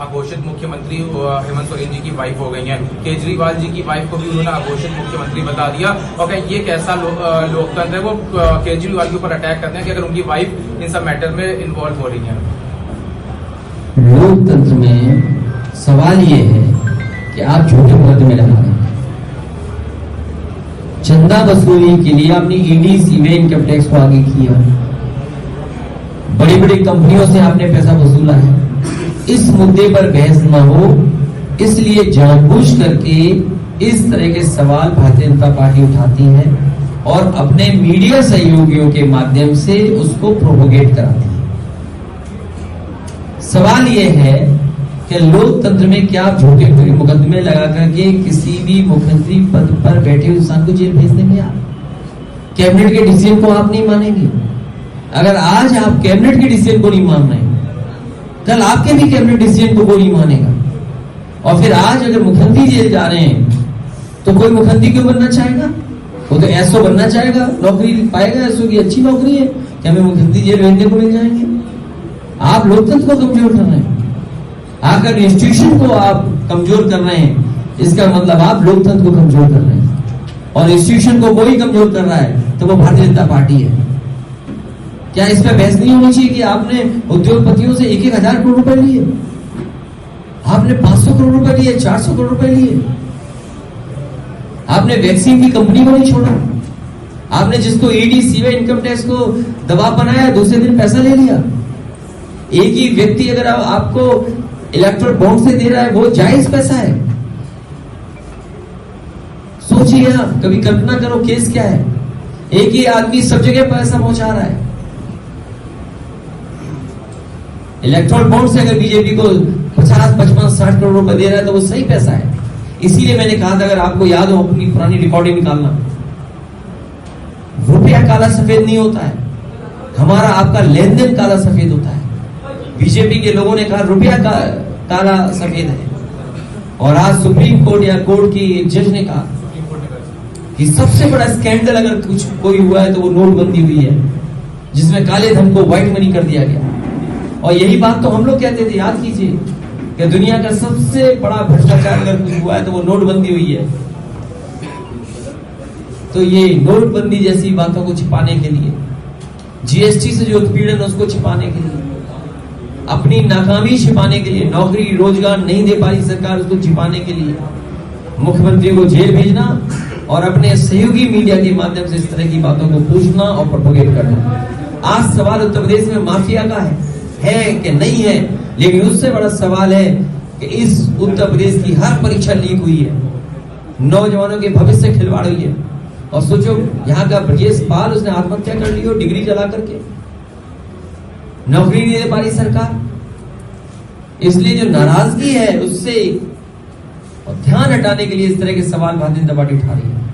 अघोषित मुख्यमंत्री हेमंत सोरेन जी की वाइफ हो गई हैं। केजरीवाल जी की वाइफ को भी उन्होंने अघोषित मुख्यमंत्री बता दिया। और क्या ये कैसा लोकतंत्र है? वो केजरीवाल के ऊपर अटैक करते हैं कि अगर उनकी वाइफ इन सब मैटर में इन्वॉल्व हो रही है। लोकतंत्र में सवाल ये है कि आप झूठे मुकदमे लगा रहे हैं। चंदा वसूली के लिए आपने ईडी सीबीआई इनकम टैक्स को आगे किया, बड़ी बड़ी कंपनियों से आपने पैसा वसूला है। इस मुद्दे पर बहस न हो, इसलिए जानबूझ करके इस तरह के सवाल भारतीय जनता पार्टी उठाती है और अपने मीडिया सहयोगियों के माध्यम से उसको प्रोपोगेट कराती है। सवाल यह है कि लोकतंत्र में क्या आप झूठे मुकदमे लगा करके किसी भी मुख्यमंत्री पद पर बैठे इंसान को जेल भेज देंगे? आप कैबिनेट के डिसीजन को आप नहीं मानेंगे? अगर आज आप कैबिनेट के डिसीजन को नहीं मान रहे, कल आपके भी कैबिनेट डिसीजन को कोई नहीं मानेगा। और फिर आज अगर मुख्यमंत्री जेल जा रहे हैं तो कोई मुख्यमंत्री क्यों बनना चाहेगा? वो तो एसओ बनना चाहेगा, नौकरी पाएगा, एसओ की अच्छी नौकरी है कि हमें मुख्यमंत्री जेल भेजने को मिल जाएंगे। आप लोकतंत्र को कमजोर कर रहे हैं, आकर इंस्टीट्यूशन को आप कमजोर कर रहे हैं। इसका मतलब आप लोकतंत्र को कमजोर कर रहे हैं और इंस्टीट्यूशन को कोई कमजोर कर रहा है तो वो भारतीय जनता पार्टी है। क्या इस पर बहस नहीं होनी चाहिए कि आपने उद्योगपतियों से 1,000 करोड़ रुपए लिए, आपने 500 करोड़ रुपए लिए, 400 करोड़ रुपए लिए, आपने वैक्सीन की कंपनी को नहीं छोड़ा, आपने जिसको ईडी सीबीआई इनकम टैक्स को दबाव बनाया, दूसरे दिन पैसा ले लिया। एक ही व्यक्ति अगर आपको इलेक्ट्रल बॉन्ड से दे रहा है वो जायज पैसा है। सोचिए आप, कभी कल्पना करो केस क्या है। एक ही आदमी सब जगह पैसा पहुंचा रहा है। इलेक्ट्रल बॉन्ड से अगर बीजेपी को 50, 55, 60 करोड़ रुपए दे रहा है तो वो सही पैसा है। इसीलिए मैंने कहा था, अगर आपको याद हो अपनी पुरानी रिकॉर्डिंग निकालना, रुपया काला सफेद नहीं होता है, हमारा आपका लेन देन काला सफेद होता है। बीजेपी के लोगों ने कहा रुपया काला सफेद है, और आज सुप्रीम कोर्ट या कोर्ट की एक जज ने कहा कि सबसे बड़ा स्कैंडल अगर कुछ कोई हुआ है तो वो नोटबंदी हुई है, जिसमें काले धन को व्हाइट मनी कर दिया गया। और यही बात तो हम लोग कहते थे, याद कीजिए, कि दुनिया का सबसे बड़ा भ्रष्टाचार अगर कुछ हुआ है तो वो नोटबंदी हुई है। तो ये नोटबंदी जैसी बातों को छिपाने के लिए, जीएसटी से जो उत्पीड़न उसको छिपाने के लिए, अपनी नाकामी छिपाने के लिए, नौकरी रोजगार नहीं दे पा रही सरकार उसको छिपाने के लिए मुख्यमंत्री को जेल भेजना और अपने सहयोगी मीडिया के माध्यम से इस तरह की बातों को पूछना और प्रोपोगेट करना। आज सवाल उत्तर प्रदेश में माफिया का है कि नहीं है, लेकिन उससे बड़ा सवाल है कि इस उत्तर प्रदेश की हर परीक्षा लीक हुई है, नौजवानों के भविष्य से खिलवाड़ हुई है। और सोचो, यहाँ का ब्रजेश पाल, उसने आत्महत्या कर ली हो डिग्री जला करके, नौकरी नहीं दे पा रही सरकार। इसलिए जो नाराजगी है उससे ध्यान हटाने के लिए इस तरह के सवाल भारतीय जनता पार्टी उठा रही है।